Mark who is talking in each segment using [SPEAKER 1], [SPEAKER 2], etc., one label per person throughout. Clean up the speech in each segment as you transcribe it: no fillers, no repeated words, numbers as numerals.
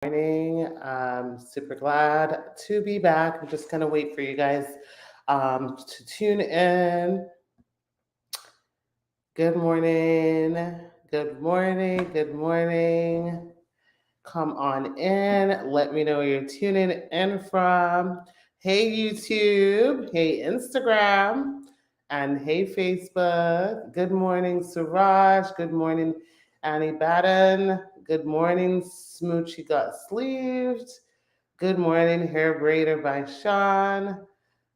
[SPEAKER 1] Morning. I'm super glad to be back. I'm just gonna wait for you guys to tune in. Good morning. Good morning. Good morning. Come on in. Let me know where you're tuning in from. Hey, YouTube. Hey, Instagram. And hey, Facebook. Good morning, Suraj. Good morning, Annie Batten. Good morning, Smoochy Got Sleeved. Good morning, Hair Braider by Sean.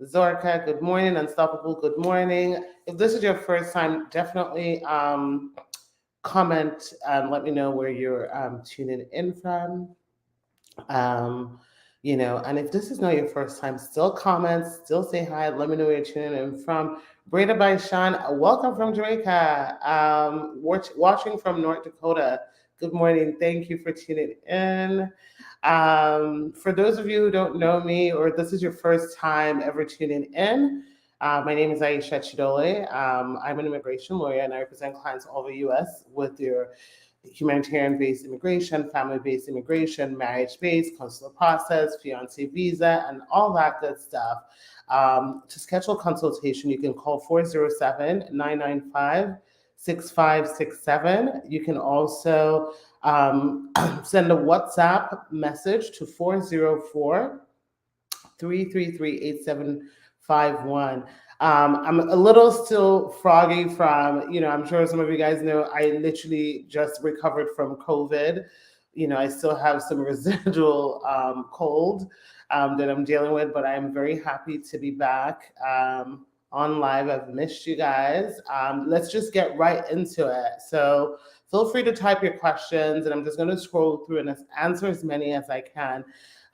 [SPEAKER 1] Zorka, good morning. Unstoppable, good morning. If this is your first time, definitely comment and let me know where you're tuning in from. Um, and if this is not your first time, still comment, still say hi. Let me know where you're tuning in from. Breda by Sean, welcome from Jamaica. Watching from North Dakota. Good morning. Thank you for tuning in. For those of you who don't know me, or this is your first time ever tuning in, my name is Aisha Chidole. I'm an immigration lawyer and I represent clients all over the U.S. with your humanitarian based immigration, family based immigration, marriage based, consular process, fiance visa, and all that good stuff. To schedule consultation, you can call 407 995 6567. You can also send a WhatsApp message to 404 333 8751. I'm a little still froggy from, I'm sure some of you guys know I literally just recovered from COVID. I still have some residual cold that I'm dealing with, but I'm very happy to be back on live. I've missed you guys. Let's just get right into it. So feel free to type your questions, and I'm just going to scroll through and answer as many as I can.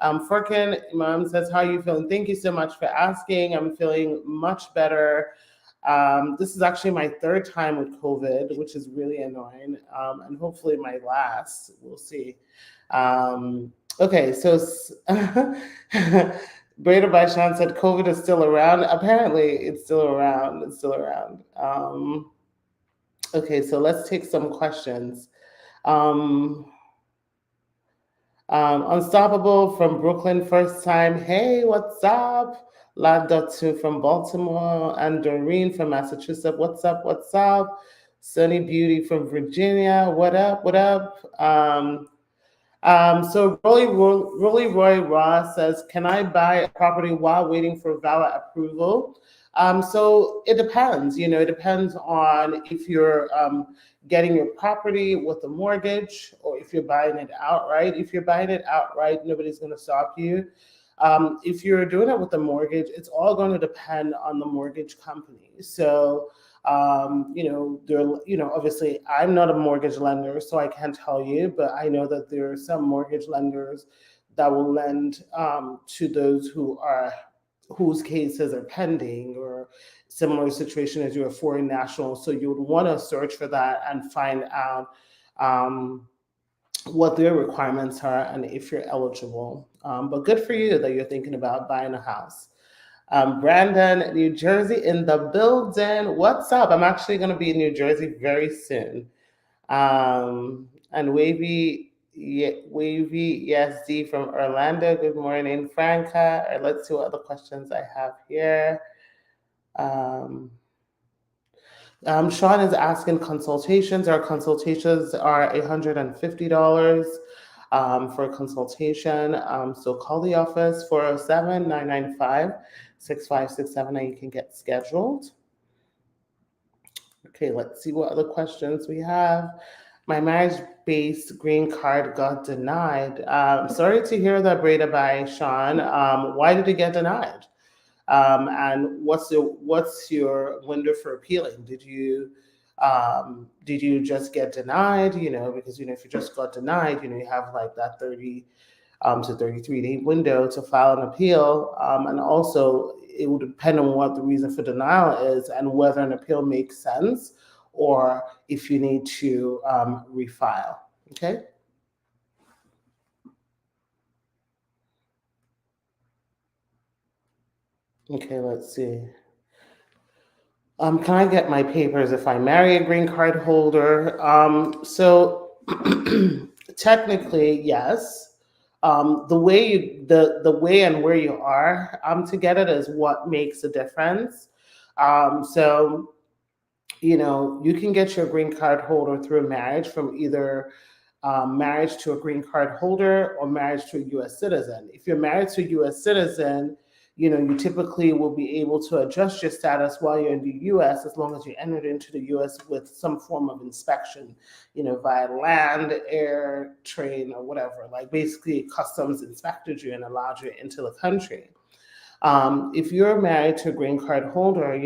[SPEAKER 1] Furkan Imam says, how are you feeling? Thank you so much for asking. I'm feeling much better. This is actually my third time with COVID, which is really annoying, and hopefully my last. We'll see. Okay, so Breda Baishan said COVID is still around. Apparently, it's still around. It's still around. Okay, so let's take some questions. Um, Unstoppable from Brooklyn, first time. Hey, what's up? Lad.2 from Baltimore and Doreen from Massachusetts. What's up? What's up? Sunny Beauty from Virginia. What up? What up? So Rolly Roy Ross says, can I buy a property while waiting for VAWA approval? So it depends. It depends on if you're getting your property with a mortgage or if you're buying it outright. If you're buying it outright, nobody's going to stop you. If you're doing it with a mortgage, it's all going to depend on the mortgage company. So obviously I'm not a mortgage lender, so I can't tell you, but I know that there are some mortgage lenders that will lend to those whose cases are pending or similar situation as you're a foreign national. So you would want to search for that and find out um, what their requirements are and if you're eligible. But good for you that you're thinking about buying a house. Brandon, New Jersey in the building. What's up? I'm actually going to be in New Jersey very soon. And Wavy ESD from Orlando. Good morning, Franca. All right, let's see what other questions I have here. Um, Sean is asking consultations. Our consultations are $150 for a consultation. So call the office 407 995 6567 and you can get scheduled. Okay, let's see what other questions we have. My marriage based green card got denied. Sorry to hear that, Breda, by Sean. Why did it get denied? And what's your window for appealing? Did you just get denied? Because if you just got denied, you have like that 30 to 33-day window to file an appeal, and also it would depend on what the reason for denial is and whether an appeal makes sense or if you need to refile. Okay. Okay, let's see. Can I get my papers if I marry a green card holder? So technically, yes. the way and where you are to get it is what makes a difference. So you can get your green card holder through marriage from either marriage to a green card holder or marriage to a U.S. citizen. If you're married to a U.S. citizen, you typically will be able to adjust your status while you're in the U.S. as long as you entered into the U.S. with some form of inspection, via land, air, train, or whatever. Like basically, customs inspected you and allowed you into the country. If you're married to a green card holder,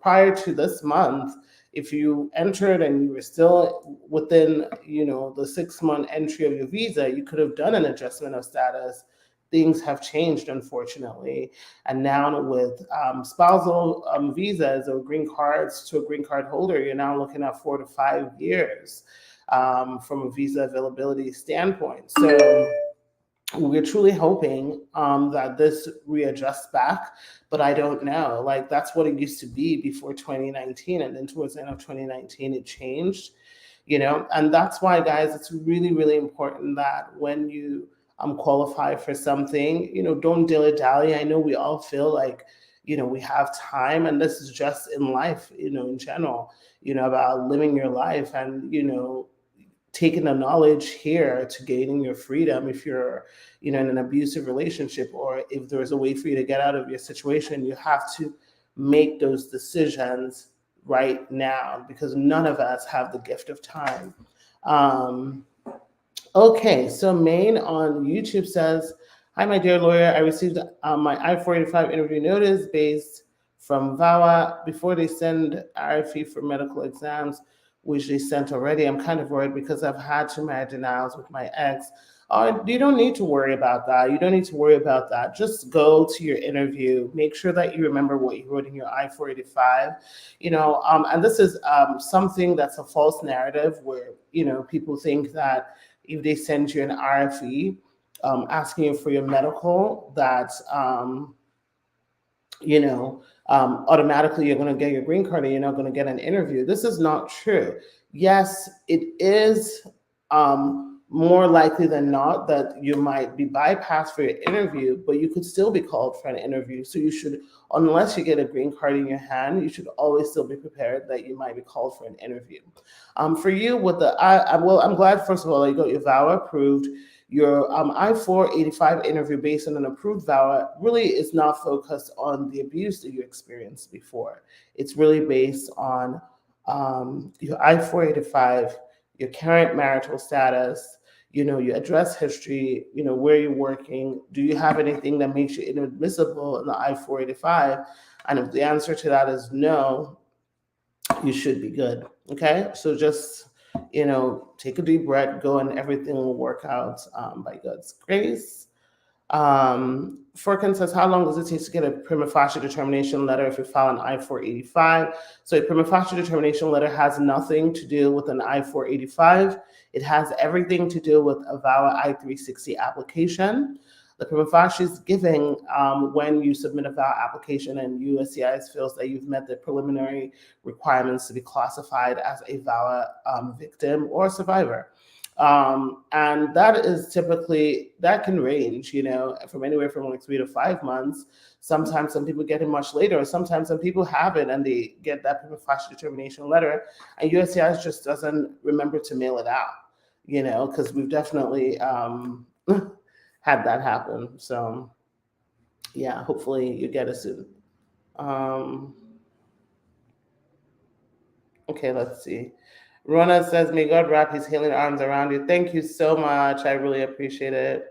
[SPEAKER 1] prior to this month, if you entered and you were still within, the 6 month entry of your visa, you could have done an adjustment of status. Things have changed, unfortunately. And now with spousal visas or green cards to a green card holder, you're now looking at 4 to 5 years from a visa availability standpoint. So we're truly hoping that this readjusts back, but I don't know. Like that's what it used to be before 2019, and then towards the end of 2019, it changed. And that's why, guys, it's really, really important that when you qualify for something, don't dilly dally. I know we all feel like we have time, and this is just in life, in general, about living your life and taking the knowledge here to gaining your freedom if you're in an abusive relationship, or if there's a way for you to get out of your situation. You have to make those decisions right now, because none of us have the gift of time. Okay, so Maine on YouTube says, hi, my dear lawyer. I received my I-485 interview notice based from VAWA before they send RFE for medical exams, which they sent already. I'm kind of worried because I've had too many denials with my ex. You don't need to worry about that. You don't need to worry about that. Just go to your interview. Make sure that you remember what you wrote in your I-485. And this is something that's a false narrative where, people think that if they send you an RFE asking you for your medical, that, automatically you're going to get your green card and you're not going to get an interview. This is not true. Yes, it is more likely than not that you might be bypassed for your interview, but you could still be called for an interview. So you should, unless you get a green card in your hand, you should always still be prepared that you might be called for an interview. For you, with I'm glad, first of all, that you got your VAWA approved. Your I-485 interview based on an approved VAWA really is not focused on the abuse that you experienced before. It's really based on your I-485, your current marital status, your address history, where you're working. Do you have anything that makes you inadmissible in the I-485? And if the answer to that is no, you should be good. Okay, so just take a deep breath, go, and everything will work out by God's grace. Furkan says, how long does it take to get a prima facie determination letter if you file an I-485? So a prima facie determination letter has nothing to do with an I-485. It has everything to do with a VAWA I-360 application. The prima facie is given when you submit a VAWA application and USCIS feels that you've met the preliminary requirements to be classified as a VAWA victim or survivor. And that is typically, that can range, from anywhere from like 3 to 5 months. Sometimes some people get it much later, or sometimes some people have it and they get that prima facie determination letter and USCIS just doesn't remember to mail it out, because we've definitely had that happen. So yeah, hopefully you get it soon. Okay, let's see. Rona says, may God wrap his healing arms around you. Thank you so much. I really appreciate it.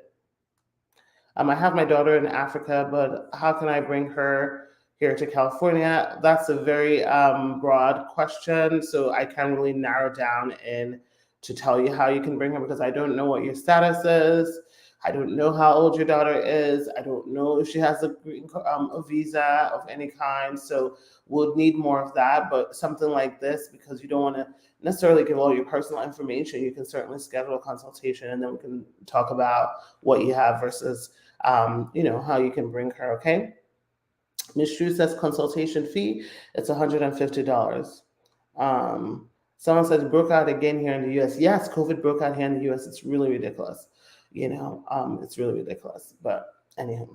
[SPEAKER 1] I have my daughter in Africa, but how can I bring her here to California? That's a very broad question, so I can't really narrow down in to tell you how you can bring her, because I don't know what your status is. I don't know how old your daughter is. I don't know if she has a visa of any kind. So we'll need more of that. But something like this, because you don't want to necessarily give all your personal information, you can certainly schedule a consultation, and then we can talk about what you have versus, how you can bring her. Okay. Ms. Drew says consultation fee, it's $150. Someone says broke out again here in the US. Yes, COVID broke out here in the US. It's really ridiculous. It's really ridiculous. But anyhow,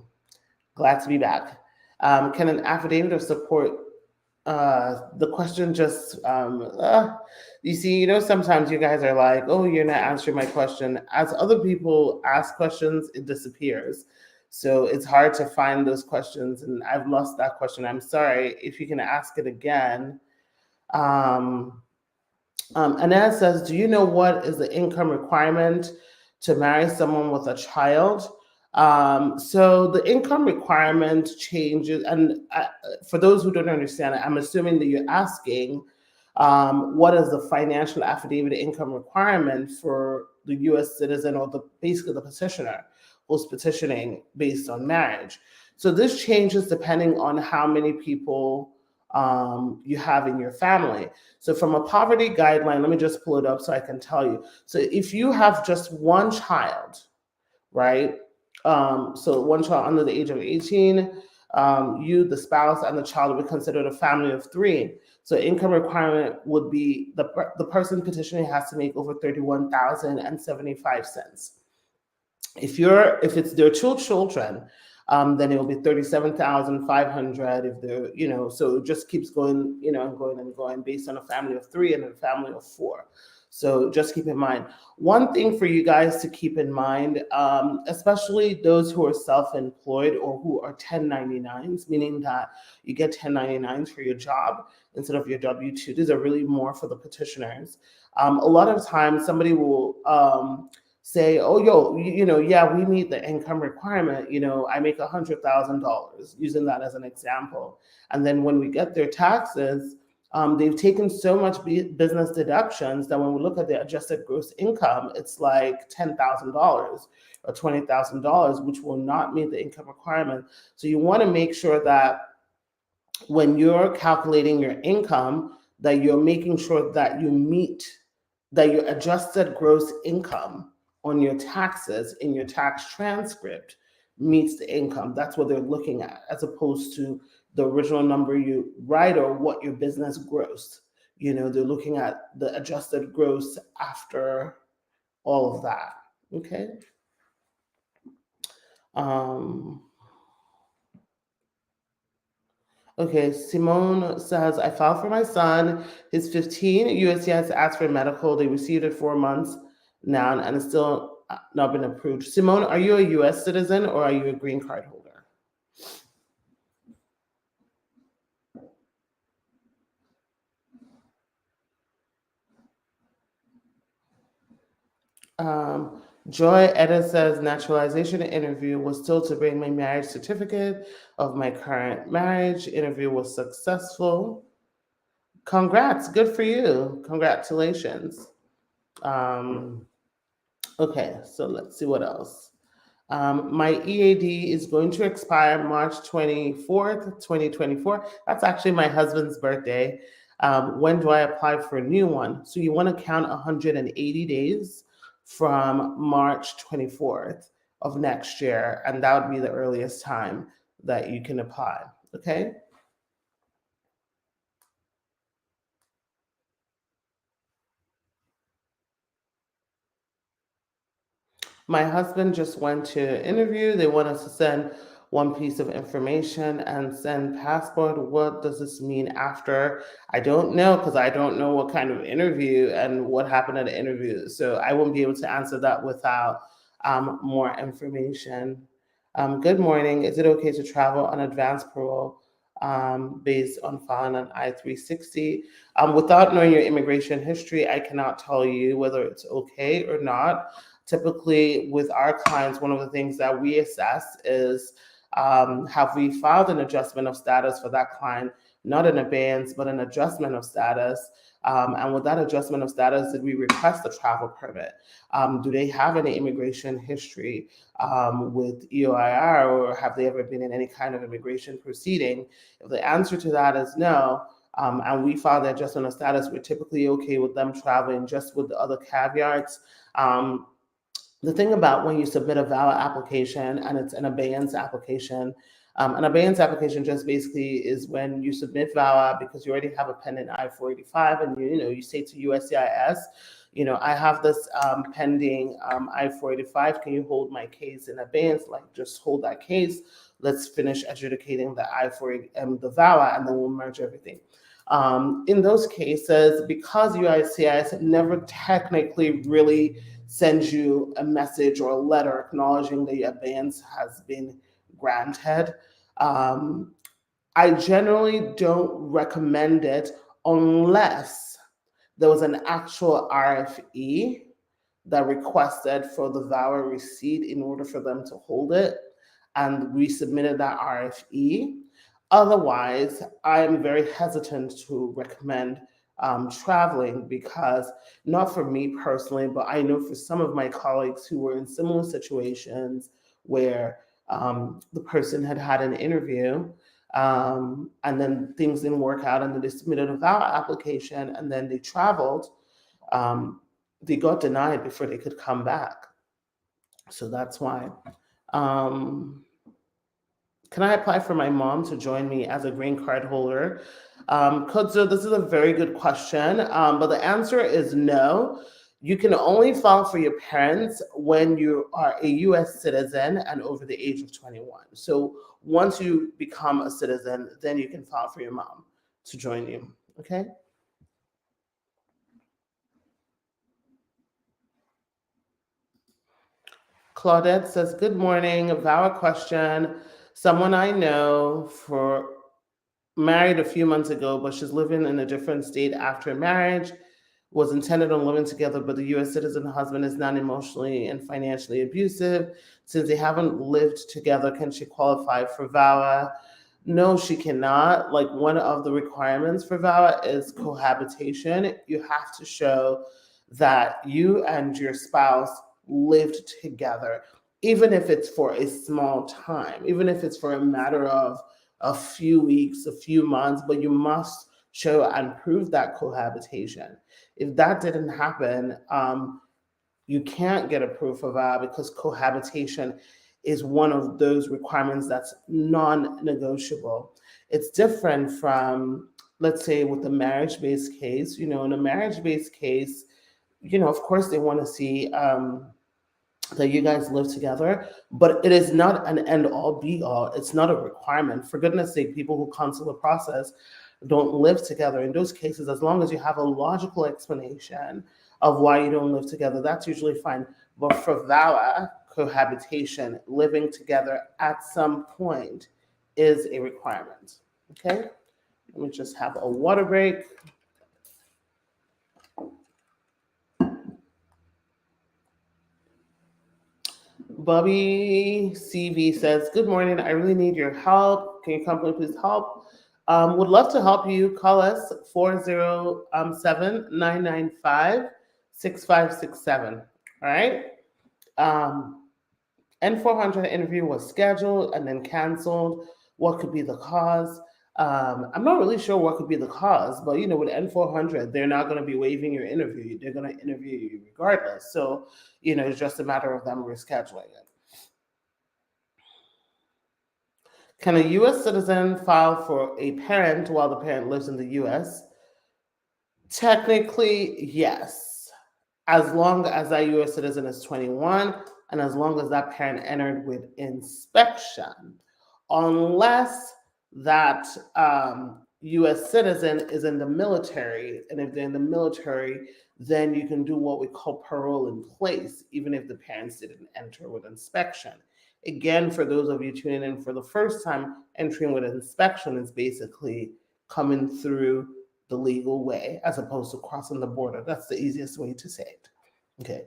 [SPEAKER 1] glad to be back. Can an affidavit of support the question just you see, sometimes you guys are like, oh, you're not answering my question. As other people ask questions, it disappears. So it's hard to find those questions, and I've lost that question. I'm sorry. If you can ask it again. um, Anna says, do you know what is the income requirement to marry someone with a child? So the income requirement changes, and for those who don't understand it, I'm assuming that you're asking what is the financial affidavit income requirement for the U.S. citizen, or basically the petitioner who's petitioning based on marriage. So this changes depending on how many people you have in your family. So from a poverty guideline, let me just pull it up so I can tell you. So if you have just one child, right? So one child under the age of 18, you, the spouse, and the child would be considered a family of three. So income requirement would be the person petitioning has to make over $31,075. If it's their two children, then it will be 37,500. If they're, so it just keeps going, and going and going based on a family of three and a family of four. So just keep in mind. One thing for you guys to keep in mind, especially those who are self-employed or who are 1099s, meaning that you get 1099s for your job instead of your W-2. These are really more for the petitioners. A lot of times somebody will say, oh, yeah, we meet the income requirement. I make $100,000, using that as an example. And then when we get their taxes, they've taken so much business deductions that when we look at the adjusted gross income, it's like $10,000 or $20,000, which will not meet the income requirement. So you want to make sure that when you're calculating your income, that you're making sure that that your adjusted gross income on your taxes in your tax transcript meets the income. That's what they're looking at, as opposed to the original number you write or what your business grossed. They're looking at the adjusted gross after all of that. Okay. Okay, Simone says, I filed for my son. He's 15. USCIS asked for medical. They received it 4 months now, and it's still not been approved. Simone, are you a U.S. citizen or are you a green card holder? Joy Etta says, naturalization interview was still to bring my marriage certificate of my current marriage. Interview was successful. Congrats. Good for you. Congratulations. Okay, so let's see what else. My EAD is going to expire March 24th, 2024. That's actually my husband's birthday. When do I apply for a new one? So you want to count 180 days from March 24th of next year, and that would be the earliest time that you can apply. Okay. My husband just went to interview. They want us to send one piece of information and send passport. What does this mean after? I don't know, because I don't know what kind of interview and what happened at the interview. So I won't be able to answer that without more information. Good morning. Is it okay to travel on advanced parole based on filing an I-360? Without knowing your immigration history, I cannot tell you whether it's okay or not. Typically, with our clients, one of the things that we assess is have we filed an adjustment of status for that client, not an abeyance, but an adjustment of status? And with that adjustment of status, did we request a travel permit? Do they have any immigration history with EOIR, or have they ever been in any kind of immigration proceeding? If the answer to that is no, and we file the adjustment of status, we're typically okay with them traveling, just with the other caveats. The thing about when you submit a VAWA application and it's an abeyance application, an abeyance application just basically is when you submit VAWA because you already have a pending I-485, and you say to USCIS, I have this pending I-485. Can you hold my case in abeyance? Like, just hold that case. Let's finish adjudicating the the VAWA, and then we'll merge everything. In those cases, because USCIS never technically really sends you a message or a letter acknowledging the abeyance has been granted, I generally don't recommend it unless there was an actual RFE that requested for the VAWA receipt in order for them to hold it, and we submitted that RFE. Otherwise, I am very hesitant to recommend traveling, because, not for me personally, but I know for some of my colleagues who were in similar situations where the person had had an interview, and then things didn't work out, and then they submitted a VAWA application, and then they traveled. They got denied before they could come back. So that's why. Can I apply for my mom to join me as a green card holder? Kodzo, this is a very good question, but the answer is no. You can only file for your parents when you are a US citizen and over the age of 21. So once you become a citizen, then you can file for your mom to join you, okay? Claudette says, good morning, a VAWA question. Someone I know for married a few months ago, but she's living in a different state after marriage, was intended on living together, but the US citizen husband is not emotionally and financially abusive. Since they haven't lived together, can she qualify for VAWA? No, she cannot. Like, one of the requirements for VAWA is cohabitation. You have to show that you and your spouse lived together, even if it's for a small time, even if it's for a matter of a few weeks, a few months, but you must show and prove that cohabitation. If that didn't happen, you can't get approved for VAWA, because cohabitation is one of those requirements that's non-negotiable. It's different from, let's say, with a marriage-based case. In a marriage-based case, of course they want to see that you guys live together, but it is not an end-all be-all. It's not a requirement. For goodness sake, people who consular process don't live together. In those cases, as long as you have a logical explanation of why you don't live together, that's usually fine. But for VAWA, cohabitation, living together at some point, is a requirement. Okay? Let me just have a water break. Bobby CV says, good morning. I really need your help. Can your company please help? Would love to help you. Call us 407-995-6567. All right. N400 interview was scheduled and then canceled. What could be the cause? I'm not really sure what could be the cause, but with N400, they're not going to be waiving your interview. They're going to interview you regardless. So, it's just a matter of them rescheduling it. Can a U.S. citizen file for a parent while the parent lives in the U.S.? Technically, yes, as long as that U.S. citizen is 21 and as long as that parent entered with inspection, unless that U.S. citizen is in the military. And if they're in the military, then you can do what we call parole in place, even if the parents didn't enter with inspection. Again, for those of you tuning in for the first time, entering with inspection is basically coming through the legal way as opposed to crossing the border. That's the easiest way to say it. Okay.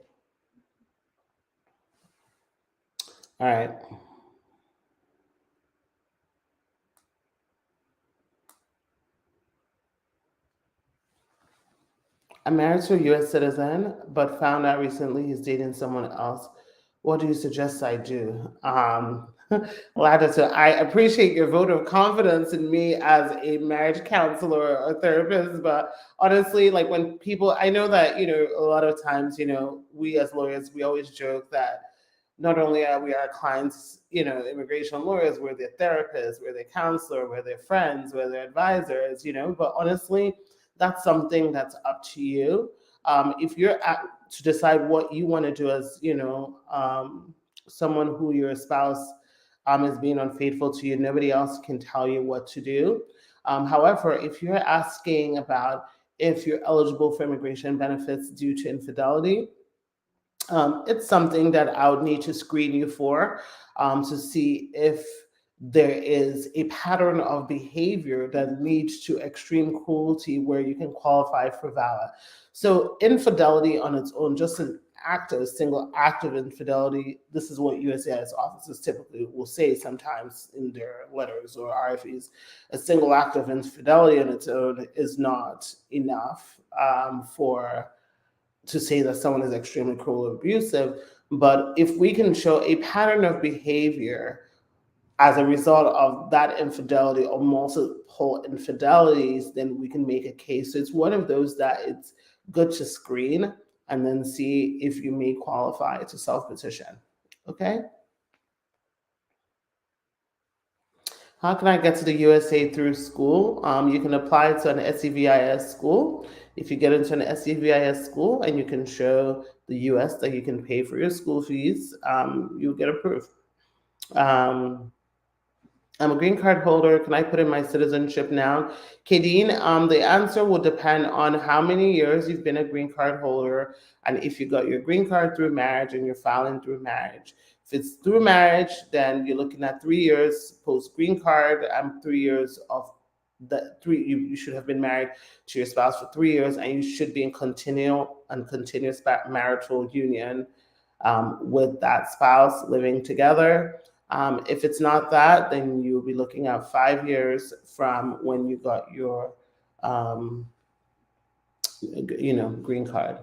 [SPEAKER 1] All right. I'm married to a US citizen, but found out recently he's dating someone else. What do you suggest I do? Ladata, I appreciate your vote of confidence in me as a marriage counselor or therapist, but honestly, like, when people, I know that, a lot of times, we as lawyers, we always joke that not only are we our clients, immigration lawyers, we're their therapists, we're their counselor, we're their friends, we're their advisors, but honestly, that's something that's up to you. If you're to decide what you want to do as, someone who your spouse is being unfaithful to you, nobody else can tell you what to do. However, if you're asking about if you're eligible for immigration benefits due to infidelity, it's something that I would need to screen you for, to see if there is a pattern of behavior that leads to extreme cruelty where you can qualify for VAWA. So infidelity on its own, just an a single act of infidelity, this is what USCIS officers typically will say sometimes in their letters or RFEs. A single act of infidelity on its own is not enough, for to say that someone is extremely cruel or abusive. But if we can show a pattern of behavior as a result of that infidelity or multiple infidelities, then we can make a case. So it's one of those that it's good to screen and then see if you may qualify to self-petition. Okay? How can I get to the USA through school? You can apply to an SEVIS school. If you get into an SEVIS school and you can show the US that you can pay for your school fees, you'll get approved. I'm a green card holder. Can I put in my citizenship now? Kadeen, the answer will depend on how many years you've been a green card holder and if you got your green card through marriage and you're filing through marriage. If it's through marriage, then you're looking at 3 years post green card and 3 years of the three. You should have been married to your spouse for 3 years, and you should be in continuous marital union with that spouse living together. If it's not that, then you'll be looking at 5 years from when you got your, green card.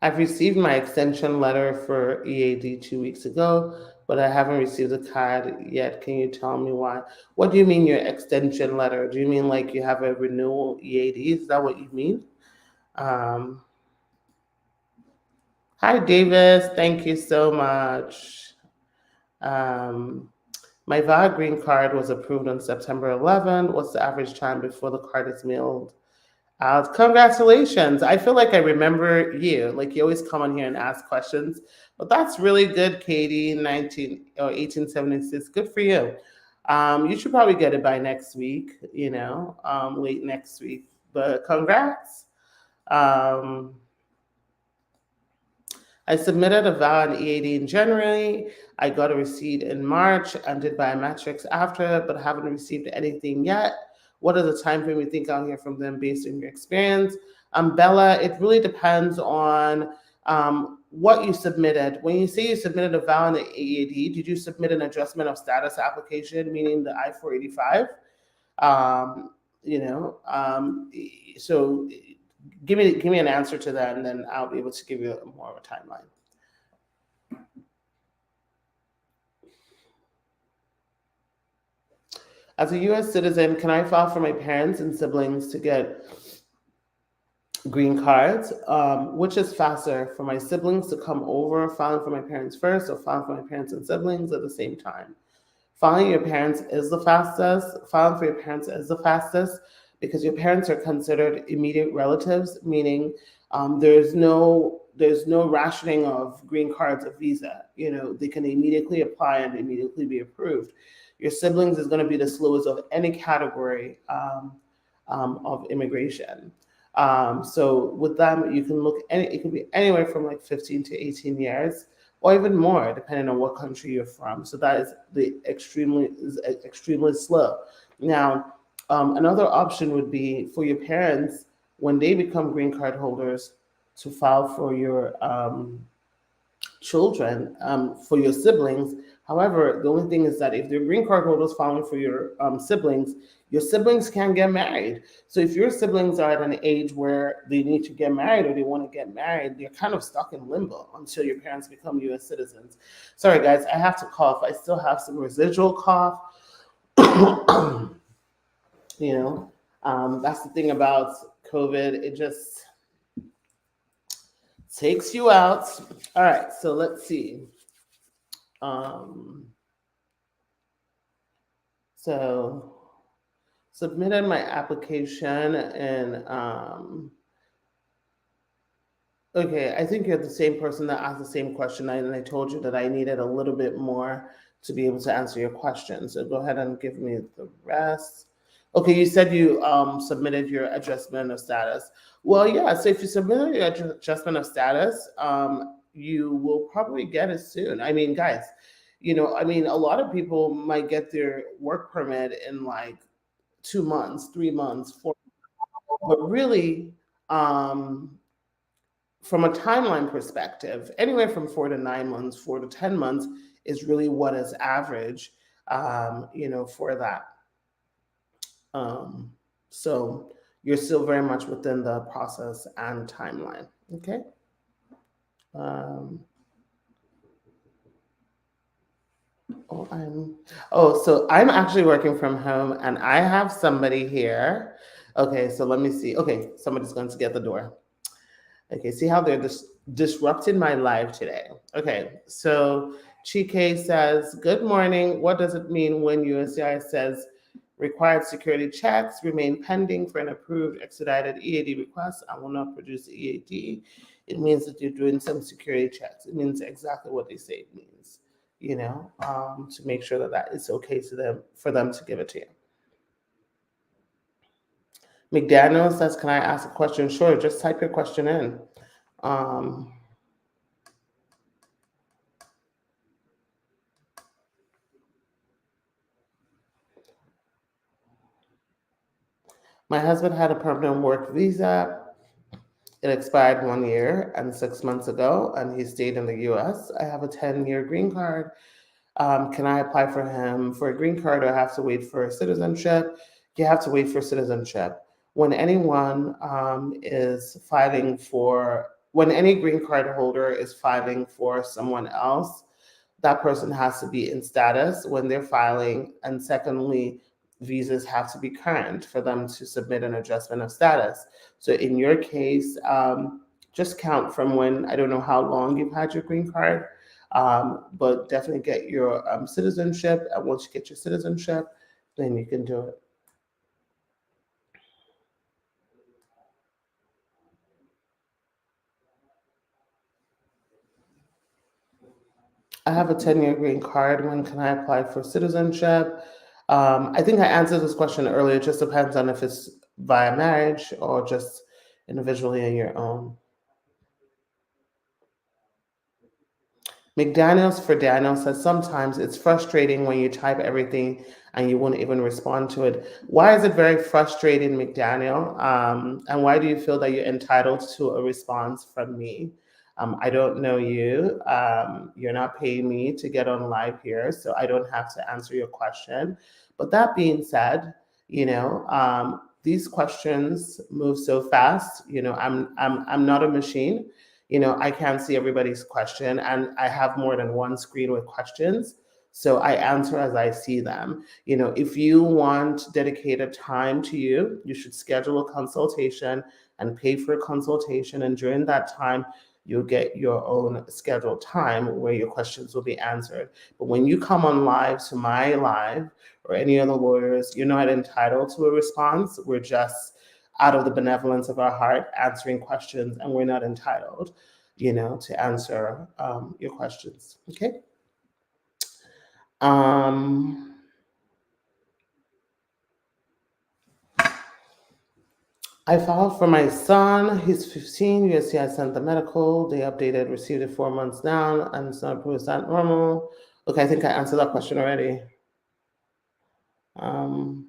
[SPEAKER 1] I've received my extension letter for EAD 2 weeks ago, but I haven't received the card yet. Can you tell me why? What do you mean your extension letter? Do you mean like you have a renewal EAD? Is that what you mean? Hi, Davis. Thank you so much. My VAWA green card was approved on September 11th. What's the average time before the card is mailed? Congratulations. I feel like I remember you. Like you always come on here and ask questions. But that's really good, Katie, 1876. Good for you. You should probably get it by next week, late next week. But congrats. I submitted a VAWA and EAD in January. I got a receipt in March and did biometrics after, but haven't received anything yet. What is the time frame you think I'll hear from them based on your experience? Bella, it really depends on what you submitted. When you say you submitted a VAWA and an EAD, did you submit an adjustment of status application, meaning the I-485? So give me an answer to that, and then I'll be able to give you more of a timeline. As a U.S. citizen, can I file for my parents and siblings to get green cards? Which is faster, for my siblings to come over, filing for my parents first, or filing for my parents and siblings at the same time? Filing your parents is the fastest. Filing for your parents is the fastest because your parents are considered immediate relatives, meaning there's no rationing of green cards or visa. They can immediately apply and immediately be approved. Your siblings is going to be the slowest of any category of immigration. So with them, you can it can be anywhere from like 15 to 18 years, or even more, depending on what country you're from. So that is extremely slow. Now, another option would be for your parents, when they become green card holders, to file for your children, for your siblings. However, the only thing is that if they're green card holders filing for your siblings can get married. So if your siblings are at an age where they need to get married or they want to get married, they're kind of stuck in limbo until your parents become U.S. citizens. Sorry, guys, I have to cough. I still have some residual cough. That's the thing about COVID. It just takes you out. All right, so let's see. So submitted my application and okay, I think you're the same person that asked the same question, and I told you that I needed a little bit more to be able to answer your question. So go ahead and give me the rest. Okay, you said you submitted your adjustment of status. Well, yeah. So if you submitted your adjustment of status, you will probably get it soon. I mean, guys, I mean, a lot of people might get their work permit in like 2 months, 3 months, 4, but really, um, from a timeline perspective, anywhere from 4 to 9 months, 4 to 10 months is really what is average, for that. Um, so you're still very much within the process and timeline. Okay. Um, so I'm actually working from home and I have somebody here. Okay, so let me see. Okay, somebody's going to get the door. Okay, see how they're disrupting my life today. Okay, so Chike says, good morning. What does it mean when USCIS says required security checks remain pending for an approved expedited EAD request? I will not produce the EAD. It means that you're doing some security checks. It means exactly what they say it means, to make sure that it's okay for them to give it to you. McDaniel says, can I ask a question? Sure, just type your question in. Um, My husband had a permanent work visa. It expired 1 year and 6 months ago, and he stayed in the US. I have a 10-year green card. Can I apply for him for a green card or I have to wait for citizenship? You have to wait for citizenship. When anyone when any green card holder is filing for someone else, that person has to be in status when they're filing. And secondly, visas have to be current for them to submit an adjustment of status. So in your case, just count from when, I don't know how long you've had your green card, but definitely get your citizenship. And once you get your citizenship, then you can do it. I have a 10-year green card. When can I apply for citizenship? I think I answered this question earlier. It just depends on if it's via marriage or just individually on your own. McDaniels for Daniel says sometimes it's frustrating when you type everything and you won't even respond to it. Why is it very frustrating, McDaniel? And why do you feel that you're entitled to a response from me? I don't know you. You're not paying me to get on live here, so I don't have to answer your question. But that being said, these questions move so fast. I'm not a machine. I can't see everybody's question, and I have more than one screen with questions. So I answer as I see them. If you want dedicated time to you, you should schedule a consultation and pay for a consultation. And during that time, you'll get your own scheduled time where your questions will be answered. But when you come on live to my live or any other lawyers, you're not entitled to a response. We're just out of the benevolence of our heart answering questions, and we're not entitled, to answer your questions. Okay. Um, I filed for my son. He's 15. USCI sent the medical. They updated, received it 4 months down, and it's not approved. Is that normal? Okay, I think I answered that question already. Um,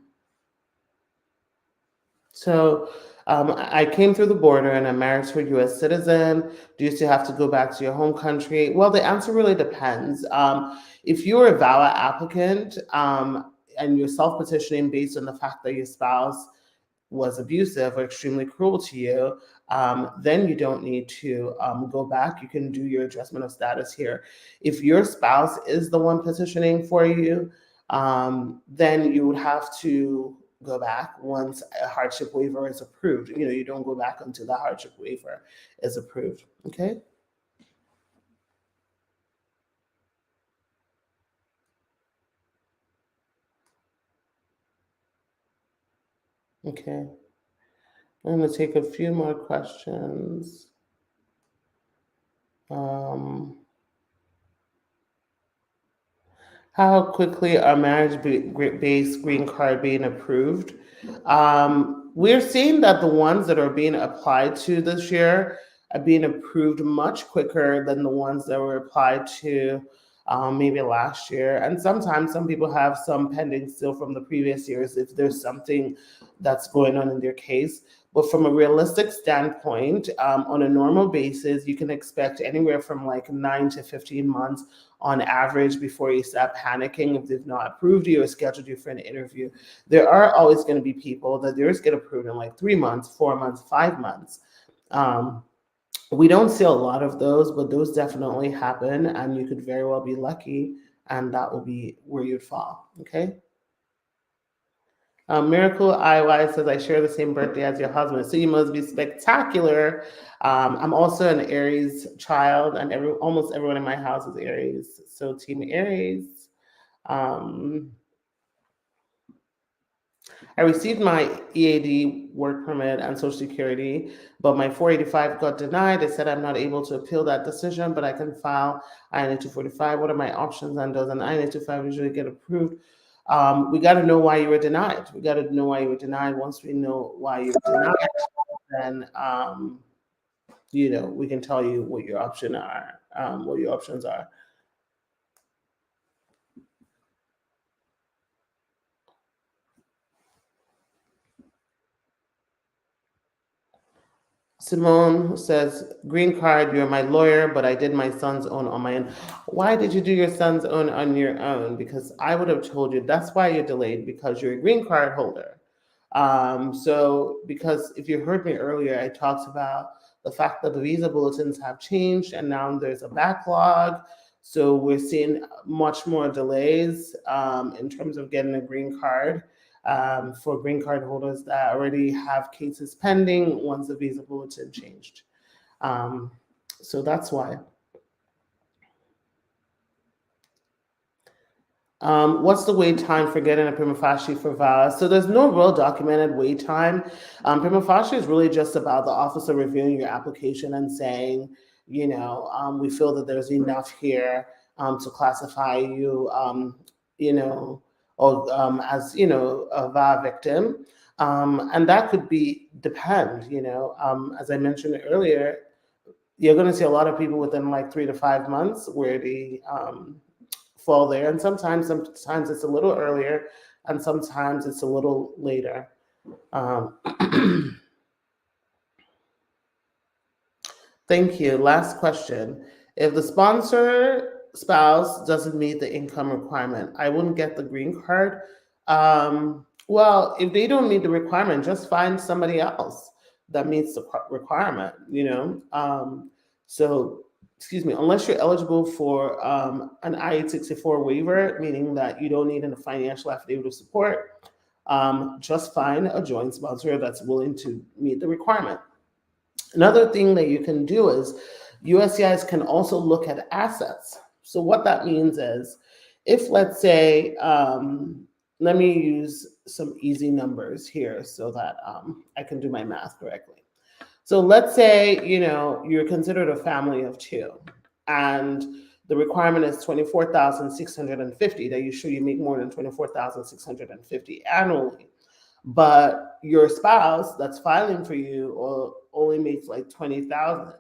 [SPEAKER 1] So I came through the border and I'm married to a US citizen. Do you still have to go back to your home country? Well, the answer really depends. If you're a VAWA applicant and you're self petitioning based on the fact that your spouse was abusive or extremely cruel to you, then you don't need to go back. You can do your adjustment of status here. If your spouse is the one petitioning for you, then you would have to go back once a hardship waiver is approved. You don't go back until the hardship waiver is approved. Okay. Okay. I'm going to take a few more questions. Um, how quickly are marriage-based green card being approved? We're seeing that the ones that are being applied to this year are being approved much quicker than the ones that were applied to maybe last year. And sometimes some people have some pending still from the previous years if there's something that's going on in their case. But from a realistic standpoint, on a normal basis, you can expect anywhere from like 9 to 15 months on average before you start panicking if they've not approved you or scheduled you for an interview. There are always going to be people that theirs get approved in like 3 months, 4 months, 5 months. Um, we don't see a lot of those, but those definitely happen, and you could very well be lucky, and that will be where you'd fall. Okay. Miracle IY says, I share the same birthday as your husband, so you must be spectacular. I'm also an Aries child, and almost everyone in my house is Aries. So, Team Aries. Um, I received my EAD work permit and Social Security, but my 485 got denied. They said I'm not able to appeal that decision, but I can file INA 245. What are my options? And does an INA 245 usually get approved? We got to know why you were denied. We got to know why you were denied. Once we know why you were denied, then we can tell you what your options are. Simone says, green card, you're my lawyer, but I did my son's own on my own. Why did you do your son's own on your own? Because I would have told you that's why you're delayed, because you're a green card holder. So, because if you heard me earlier, I talked about the fact that the visa bulletins have changed and now there's a backlog. So, we're seeing much more delays in terms of getting a green card for green card holders that already have cases pending once the visa bulletin changed. So, that's why. What's the wait time for getting a prima facie for VAWA? So there's no real documented wait time. Prima facie is really just about the officer reviewing your application and saying, we feel that there's enough here to classify you, or as a VAWA victim, and that could depend. As I mentioned earlier, you're going to see a lot of people within like 3 to 5 months where they fall there, and sometimes it's a little earlier and sometimes it's a little later. Thank you. Last question. If the sponsor spouse doesn't meet the income requirement, I wouldn't get the green card. Well, if they don't meet the requirement, just find somebody else that meets the requirement, so excuse me, unless you're eligible for an I-864 waiver, meaning that you don't need a financial affidavit of support, just find a joint sponsor that's willing to meet the requirement. Another thing that you can do is USCIS can also look at assets. So what that means is, if let's say, let me use some easy numbers here so that I can do my math correctly. So let's say, you're considered a family of two, and the requirement is 24,650, that you show you make more than 24,650 annually. But your spouse that's filing for you only makes like 20,000.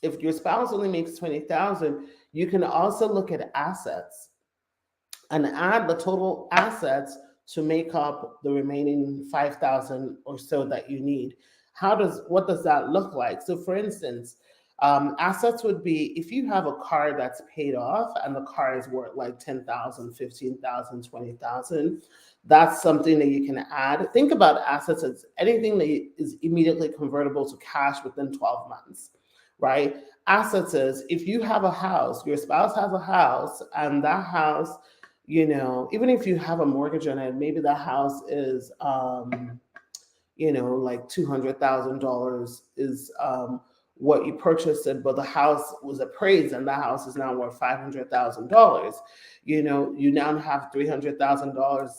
[SPEAKER 1] If your spouse only makes 20,000, you can also look at assets and add the total assets to make up the remaining 5,000 or so that you need. What does that look like? So for instance, assets would be if you have a car that's paid off and the car is worth like 10,000, 15,000, 20,000. That's something that you can add. Think about assets as anything that is immediately convertible to cash within 12 months, right? Assets is if you have a house, your spouse has a house, and that house, even if you have a mortgage on it, maybe the house is like $200,000 is what you purchased it, but the house was appraised and the house is now worth $500,000. You now have $300,000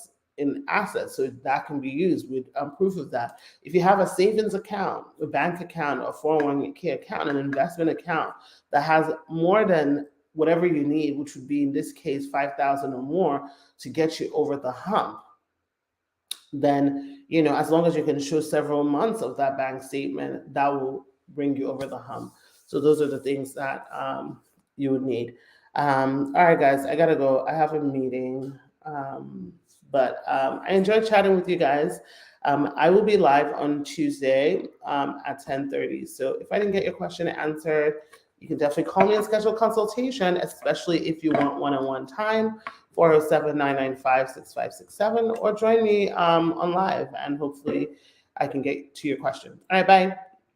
[SPEAKER 1] in assets, so that can be used with proof of that. If you have a savings account, a bank account, a 401k account, an investment account that has more than whatever you need, which would be in this case 5,000 or more to get you over the hump, then, as long as you can show several months of that bank statement, that will bring you over the hump. So those are the things that you would need. All right, guys, I gotta go. I have a meeting, but I enjoyed chatting with you guys. I will be live on Tuesday at 10:30. So if I didn't get your question answered, you can definitely call me and schedule consultation, especially if you want one-on-one time. 407-995-6567, or join me on live, and hopefully I can get to your question. All right, bye.